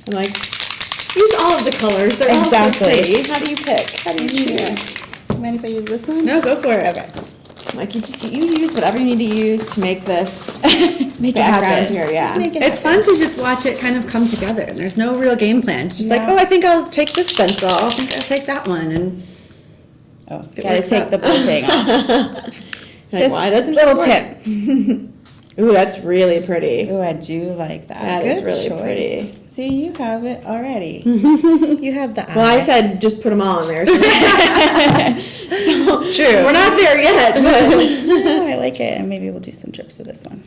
S1: I'm like, use all of the colors. They're all so
S4: Exactly.
S1: pretty. How do you pick? How do you choose?
S4: Do you mind if I use this one?
S2: No, go for it.
S4: Okay.
S1: Like you use whatever you need to use to make this
S4: Make it
S1: background
S4: happen.
S1: here. Yeah.
S4: Make it
S2: It's
S4: happen.
S2: fun to just watch it kind of come together, and there's no real game plan. It's just like,
S4: Yeah.
S2: oh, I think I'll take this stencil. I think I'll take that one, and
S4: Oh,
S2: It
S4: gotta
S2: works
S4: take
S2: out.
S4: the blue thing off.
S1: Like, why doesn't
S4: little
S1: this work?
S4: tip.
S1: Ooh, that's really pretty.
S4: Ooh, I do like that.
S1: That
S4: Good
S1: is really
S4: choice.
S1: pretty.
S4: See, you have it already. You have the eye.
S1: Well, I said just put them all in there. So
S2: True.
S1: We're not there yet, but
S4: Oh, I like it. And maybe we'll do some drips of this one.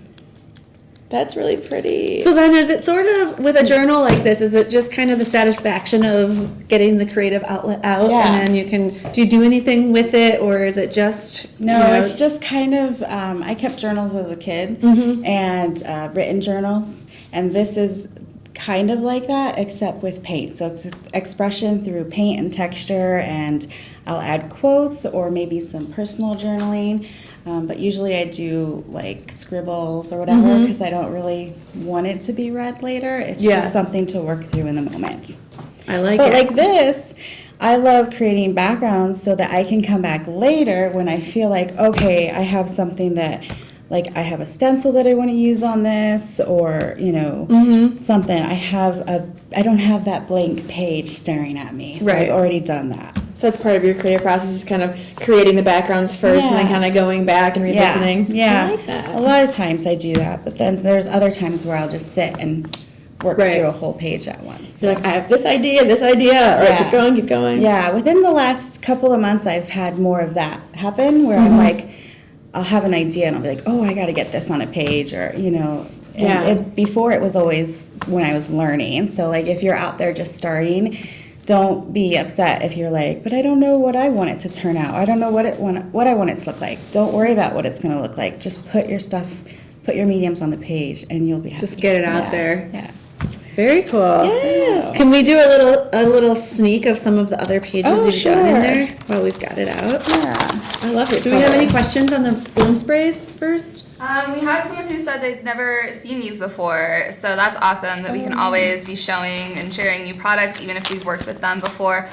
S1: that's really pretty.
S2: so then is it sort of, with a journal like this, is it just kind of the satisfaction of getting the creative outlet out,
S4: Yeah.
S2: and then do you do anything with it, or is it just,
S4: No,
S2: you know,
S4: it's just kind of, I kept journals as a kid and written journals. And this is kind of like that, except with paint. So it's expression through paint and texture, and I'll add quotes or maybe some personal journaling. But usually I do like scribbles or whatever because I don't really want it to be read later. It's
S2: Yeah.
S4: just something to work through in the moment.
S2: I like
S4: But
S2: it.
S4: like this, I love creating backgrounds so that I can come back later when I feel like, okay, I have something that, like I have a stencil that I want to use on this, or, you know, something. I don't have that blank page staring at me. So
S2: Right.
S4: I've already done that.
S1: So that's part of your creative process, is kind of creating the backgrounds first and then
S4: Yeah.
S1: kind of going back and revisiting.
S4: Yeah.
S1: I like that.
S4: A lot of times I do that, but then there's other times where I'll just sit and work
S2: Right.
S4: through a whole page at once.
S1: You're like, I have this idea, or
S4: Yeah.
S1: keep going, keep going.
S4: Yeah, within the last couple of months, I've had more of that happen where I'm like, I'll have an idea and I'll be like, oh, I got to get this on a page, or, you know. And
S1: Yeah.
S4: before it was always when I was learning. So, like, if you're out there just starting, don't be upset if you're like, but I don't know what I want it to turn out. I don't know what I want it to look like. Don't worry about what it's going to look like. Just put your stuff, put your mediums on the page, and you'll be happy.
S2: Just get it out
S4: Yeah,
S2: there.
S4: Yeah.
S2: Very cool.
S1: Yes.
S2: Can we do a little sneak of some of the other pages
S4: Oh,
S2: you've done in
S4: sure.
S2: there while we've got it out?
S4: Yeah.
S1: I love it.
S2: Do we have any questions on the bloom sprays first?
S3: We had someone who said they'd never seen these before, so that's awesome that we can always be showing and sharing new products, even if we've worked with them before.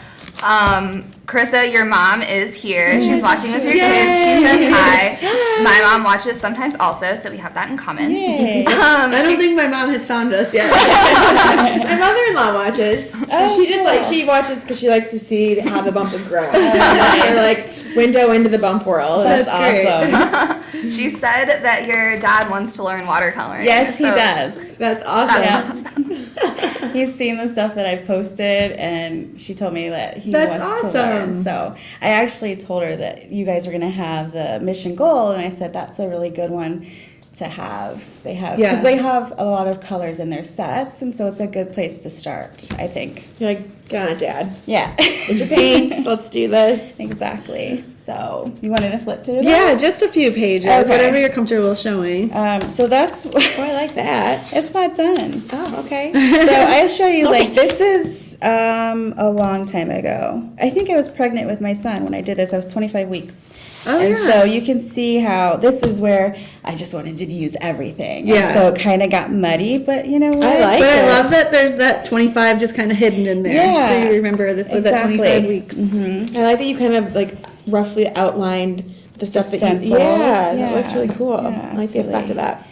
S3: Carisa, your mom is here. She's watching with your kids. She says hi. My mom watches sometimes also, so we have that in common.
S4: Yay.
S2: I don't think my mom has found us yet.
S1: My mother-in-law watches. So she just like, she watches because she likes to see how the bump is growing. That's her like window into the bump world.
S4: That's
S2: great.
S4: awesome.
S3: She said that your dad wants to learn watercoloring.
S4: Yes, he
S3: so
S4: does.
S1: That's awesome.
S4: Yeah. He's seen the stuff that I posted, and she told me that he
S2: That's
S4: wants to learn.
S2: awesome.
S4: So I actually told her that you guys were going to have the mission goal, and I said that's a really good one to have. They have, because
S2: Yeah.
S4: they have a lot of colors in their sets, and so it's a good place to start, I think.
S1: You're like, get on it, Dad.
S4: Yeah.
S1: Get your paints. Let's do this.
S4: Exactly. So you wanted to flip through that?
S2: Yeah, just a few pages,
S4: Okay.
S2: whatever you're comfortable showing.
S4: So that's.
S1: Oh, I like that.
S4: It's not done.
S1: Oh, okay.
S4: So I'll show you, like, this is a long time ago. I think I was pregnant with my son when I did this. I was 25 weeks.
S2: Oh,
S4: and
S2: yeah.
S4: so you can see how this is where I just wanted to use everything. And
S2: Yeah.
S4: so it kind of got muddy, but you know what?
S1: I like
S2: But
S1: it.
S2: I love that there's that 25 just kind of hidden in there.
S4: Yeah.
S2: So you remember this was
S4: Exactly.
S2: at 25 weeks.
S1: I like that you kind of like roughly outlined the stuff that you.
S4: stencils.
S1: Yeah, that
S4: Yeah.
S1: looks really cool.
S4: Yeah,
S1: I like the effect of that.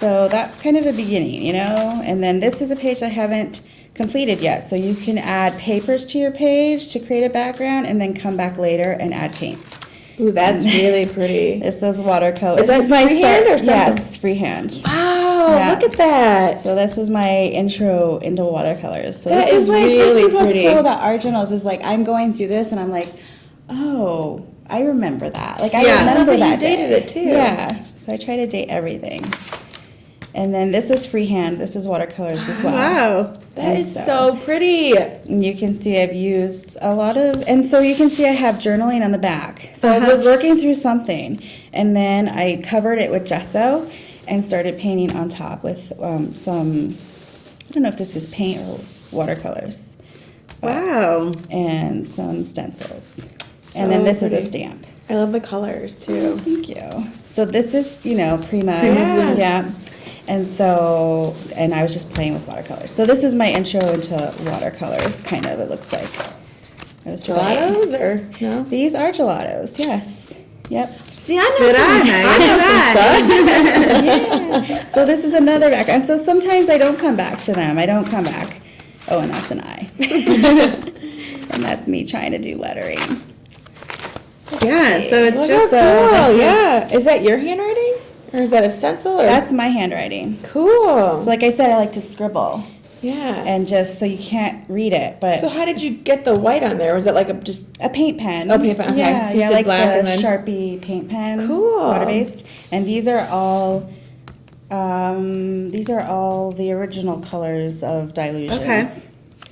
S4: So that's kind of a beginning, you know? And then this is a page I haven't completed yet. So you can add papers to your page to create a background and then come back later and add paints.
S1: Ooh, that's really pretty.
S4: This is watercolor.
S1: Is that
S4: this is my
S1: freehand or stencil?
S4: Yes, freehand.
S1: Wow,
S4: Yeah.
S1: look at that.
S4: So this was my intro into watercolors. So
S1: That
S4: this
S1: is
S4: is like
S1: really
S4: this is what's
S1: pretty.
S4: cool about art journals is like I'm going through this and I'm like, oh, I remember that. Like I
S2: Yeah. I
S4: remember
S1: love that you
S4: that
S1: dated
S4: day.
S1: it, too.
S4: Yeah. So I try to date everything. And then this was freehand. This is watercolors as well.
S2: Wow.
S1: That
S4: And
S1: is so pretty.
S4: And you can see I've used a lot of, and so you can see I have journaling on the back. So
S2: Uh-huh.
S4: I was working through something, and then I covered it with gesso and started painting on top with some, I don't know if this is paint or watercolors.
S2: Wow.
S4: And some stencils.
S1: So
S4: and then this
S1: pretty.
S4: is a stamp.
S1: I love the colors too.
S4: Thank you. So this is, Prima.
S1: Prima.
S4: Yeah. And so, and I was just playing with watercolors. So this is my intro into watercolors, kind of, it looks like. I was playing.
S1: Gelatos or no?
S4: These are gelatos, yes. Yep.
S1: See, I know
S2: Good
S1: some,
S2: eye,
S1: I know some stuff.
S4: Yeah. So this is another background. So sometimes I don't come back to them. I don't come back. Oh, and that's an eye. And that's me trying to do lettering.
S2: Yeah, so it's
S1: Look
S2: just
S1: how cool.
S4: this
S1: Yeah. Is that your handwriting? Or is that a stencil? Or?
S4: That's my handwriting.
S1: cool.
S4: So like I said, I like to scribble.
S1: Yeah.
S4: And just so you can't read it, but
S1: So how did you get the white on there? Was that like a
S4: a paint pen.
S1: Oh, paint pen, okay.
S4: Yeah,
S1: So you
S4: yeah,
S1: said
S4: like
S1: black
S4: the
S1: and then-
S4: Sharpie paint pen.
S1: Cool.
S4: Water-based. And these are all the original colors of Dylusions.
S2: Okay.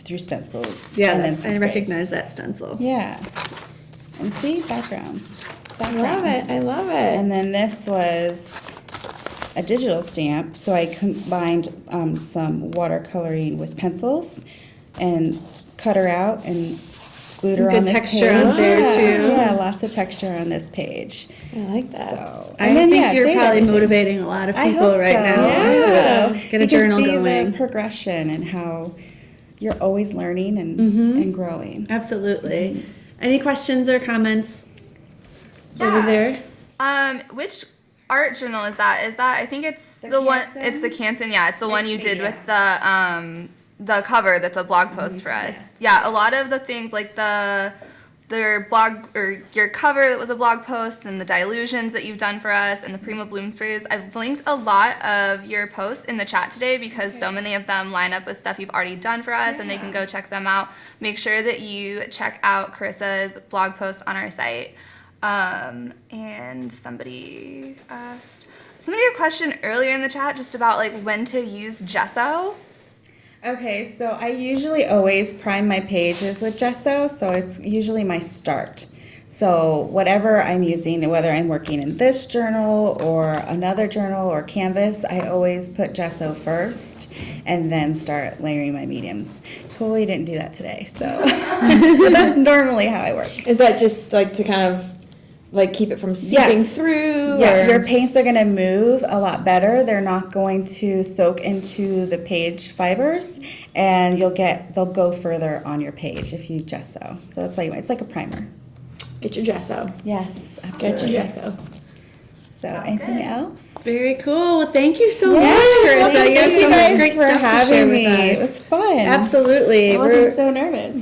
S4: Through stencils.
S2: yeah,
S4: and then
S2: that's,
S4: some
S2: I
S4: sprays.
S2: recognize that stencil.
S4: Yeah. And see, backgrounds.
S1: I love it. I love it.
S4: And then this was a digital stamp, so I combined some watercoloring with pencils and cut her out and glued
S2: Some
S4: her
S2: good
S4: on this
S2: texture
S4: page.
S2: on there, too.
S4: Yeah, lots of texture on this page.
S1: I like that.
S4: So,
S2: I
S4: and then,
S2: think
S4: yeah,
S2: you're
S4: date
S2: probably
S4: everything.
S2: motivating a lot of
S4: I
S2: people
S4: hope
S2: right
S4: so.
S2: now
S1: Yeah.
S2: to get a
S4: You
S2: journal
S4: can see
S2: going.
S4: the progression and how you're always learning and,
S2: Mm-hmm.
S4: and growing.
S2: Absolutely. Any questions or comments over
S3: Yeah.
S2: there?
S3: Which art journal is that? I think it's the one.
S4: Canson?
S3: It's the Canson. Yeah, it's the one you did
S4: Media.
S3: with the cover. That's a blog post for us. Yeah, a lot of the things like their blog or your cover that was a blog post, and the Dylusions that you've done for us, and the Prima bloom sprays. I've linked a lot of your posts in the chat today because so many of them line up with stuff you've already done for us, and they can go check them out. Make sure that you check out Carisa's blog post on our site. And somebody had a question earlier in the chat just about like when to use gesso.
S4: Okay, so I usually always prime my pages with gesso, so it's usually my start. So whatever I'm using, whether I'm working in this journal or another journal or canvas, I always put gesso first and then start layering my mediums. Totally didn't do that today, so but that's normally how I work.
S1: Is that just like to kind of like keep it from seeping through?
S4: Yeah,
S1: or-
S4: your paints are going to move a lot better. They're not going to soak into the page fibers, and they'll go further on your page if you gesso. So that's why it's like a primer.
S1: Get your gesso.
S4: Yes,
S1: Get
S4: absolutely.
S1: your gesso.
S4: So anything else?
S2: Very cool. Well, thank you so much,
S4: Well,
S2: Carissa. You have
S4: thank
S2: so
S4: you
S2: much
S4: guys
S2: great
S4: for
S2: stuff to share
S4: having
S2: with
S4: me. It
S2: us.
S4: was fun.
S2: Absolutely.
S4: I wasn't so nervous.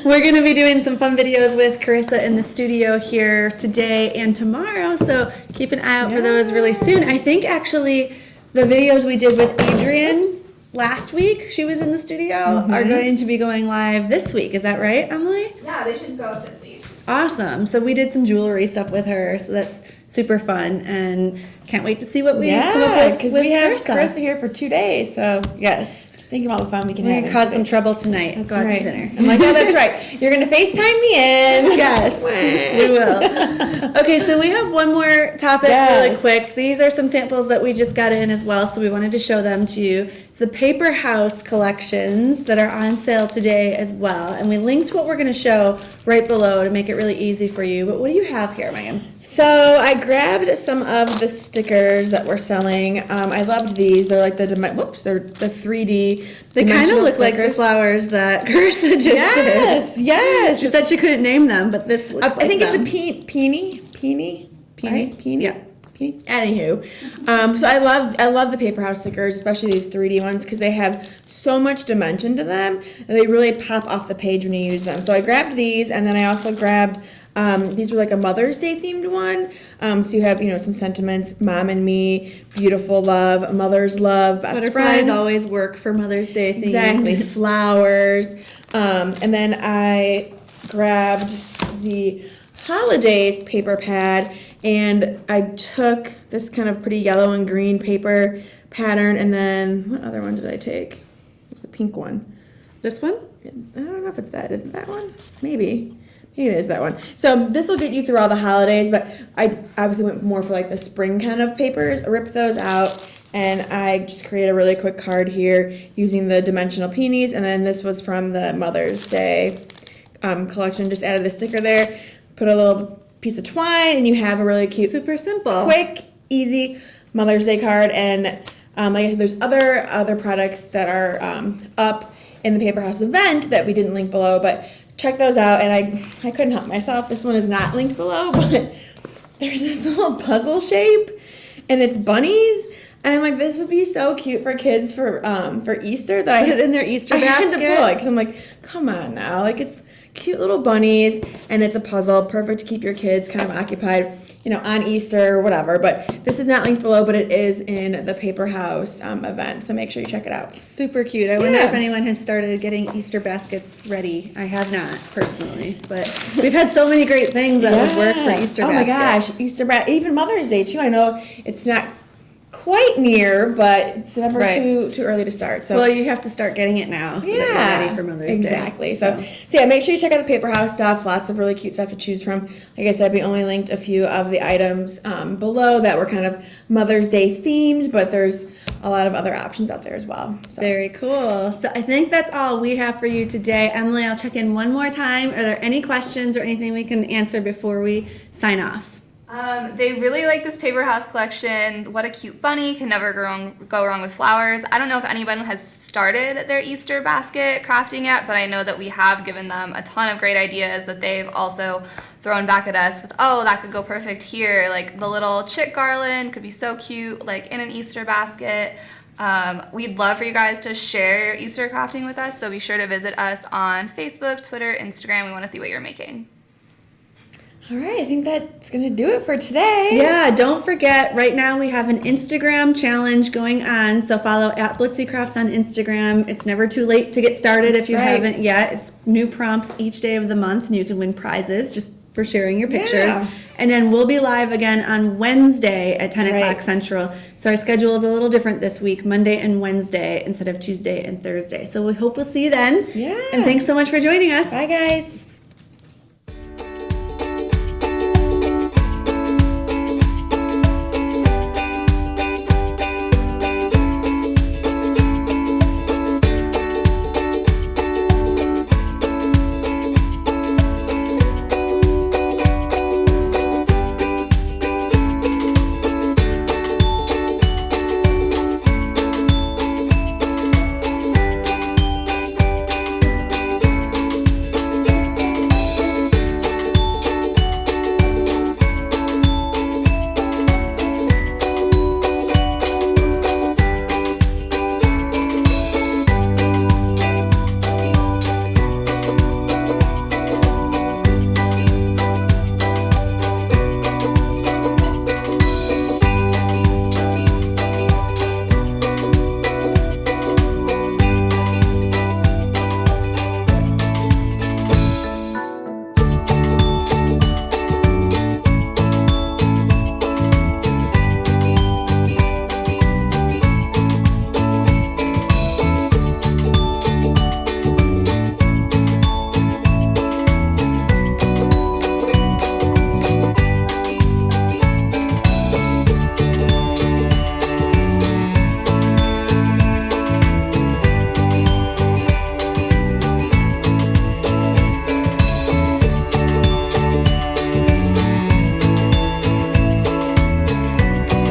S2: We're going to be doing some fun videos with Carissa in the studio here today and tomorrow, so keep an eye out for those really soon. I think actually the videos we did with Adrian last week, she was in the studio, are going to be going live this week. Is that right, Emily?
S3: Yeah, they should go this week.
S2: Awesome. So we did some jewelry stuff with her, so that's super fun, and can't wait to see what we come up
S1: Yeah,
S2: with
S1: because
S2: with
S1: we have
S2: Carissa.
S1: Carissa here for 2 days, so
S2: Yes.
S1: just think about the fun we can
S2: We're
S1: have.
S2: going to
S1: in
S2: cause
S1: 2
S2: some
S1: days.
S2: trouble tonight.
S1: That's
S2: Go out
S1: right.
S2: to dinner.
S1: I'm like, oh, that's right. You're gonna FaceTime me in.
S2: Yes, we will. Okay, so we have one more topic really
S1: Yes.
S2: quick. These are some samples that we just got in as well, so we wanted to show them to you. It's the Paper House collections that are on sale today as well, and we linked what we're going to show right below to make it really easy for you. But what do you have here, Megan?
S1: So I grabbed some of the stickers that we're selling. I loved these. They're like they're the 3D.
S2: They kind of
S1: dimensional
S2: look like the
S1: stickers.
S2: flowers that Carissa just did.
S1: Yes, yes.
S2: She said she couldn't name them, but this looks
S1: I think
S2: them.
S1: it's a peony, right? Peony.
S2: Yeah.
S1: Peony. Anywho, so I love the Paper House stickers, especially these 3D ones, because they have so much dimension to them, and they really pop off the page when you use them. So I grabbed these, and then I also grabbed these were like a Mother's Day themed one. So you have some sentiments: mom and me, beautiful love, mother's love, best
S2: Butterflies
S1: friend.
S2: always work for Mother's Day themed.
S1: Exactly, flowers. And then I grabbed the holidays paper pad, And I took this kind of pretty yellow and green paper pattern, and then what other one did I take? It was the pink one.
S2: This one?
S1: I don't know if it's that. Is it that one? Maybe. Maybe it is that one. So this will get you through all the holidays, but I obviously went more for like the spring kind of papers. I ripped those out, and I just created a really quick card here using the dimensional peonies, and then this was from the Mother's Day collection. Just added the sticker there, put a little piece of twine, and you have a really cute,
S2: Super simple.
S1: quick, easy Mother's Day card. And like I said, there's other products that are up in the Paper House event that we didn't link below, but check those out. And I couldn't help myself. This one is not linked below, but there's this little puzzle shape, and it's bunnies. And I'm like, this would be so cute for kids for Easter. That
S2: Put it in their Easter
S1: I had
S2: basket.
S1: to pull it because I'm like, come on now, like it's cute little bunnies, and it's a puzzle, perfect to keep your kids kind of occupied, on Easter or whatever. But this is not linked below, but it is in the Paper House event, so make sure you check it out.
S2: Super cute. I wonder
S1: Yeah.
S2: if anyone has started getting Easter baskets ready. I have not, personally, but we've had so many great things that would work for Easter
S1: Oh my
S2: baskets.
S1: gosh, even Mother's Day too. I know it's not quite near, but it's never
S2: Right.
S1: too early to start. So
S2: Well, you have to start getting it now so that you're ready for Mother's Day.
S1: Exactly. So yeah, make sure you check out the Paper House stuff. Lots of really cute stuff to choose from. Like I said, we only linked a few of the items below that were kind of Mother's Day themed, but there's a lot of other options out there as well. So.
S2: Very cool. So I think that's all we have for you today. Emily, I'll check in one more time. Are there any questions or anything we can answer before we sign off?
S3: They really like this Paper House collection. What a cute bunny. Can never go wrong with flowers. I don't know if anyone has started their Easter basket crafting yet, but I know that we have given them a ton of great ideas that they've also thrown back at us with, oh, that could go perfect here. Like the little chick garland could be so cute, like in an Easter basket. We'd love for you guys to share your Easter crafting with us, so be sure to visit us on Facebook, Twitter, Instagram. We want to see what you're making.
S1: All right, I think that's going to do it for today.
S2: Yeah, don't forget, right now we have an Instagram challenge going on, so follow at Blitsy Crafts on Instagram. It's never too late to get started if you haven't yet. It's new prompts each day of the month, and you can win prizes just for sharing your pictures.
S1: Yeah.
S2: And then we'll be live again on Wednesday at 10
S1: That's
S2: o'clock
S1: right.
S2: Central. So our schedule is a little different this week, Monday and Wednesday instead of Tuesday and Thursday. So we hope we'll see you then.
S1: Yeah.
S2: And thanks so much for joining us.
S1: Bye, guys.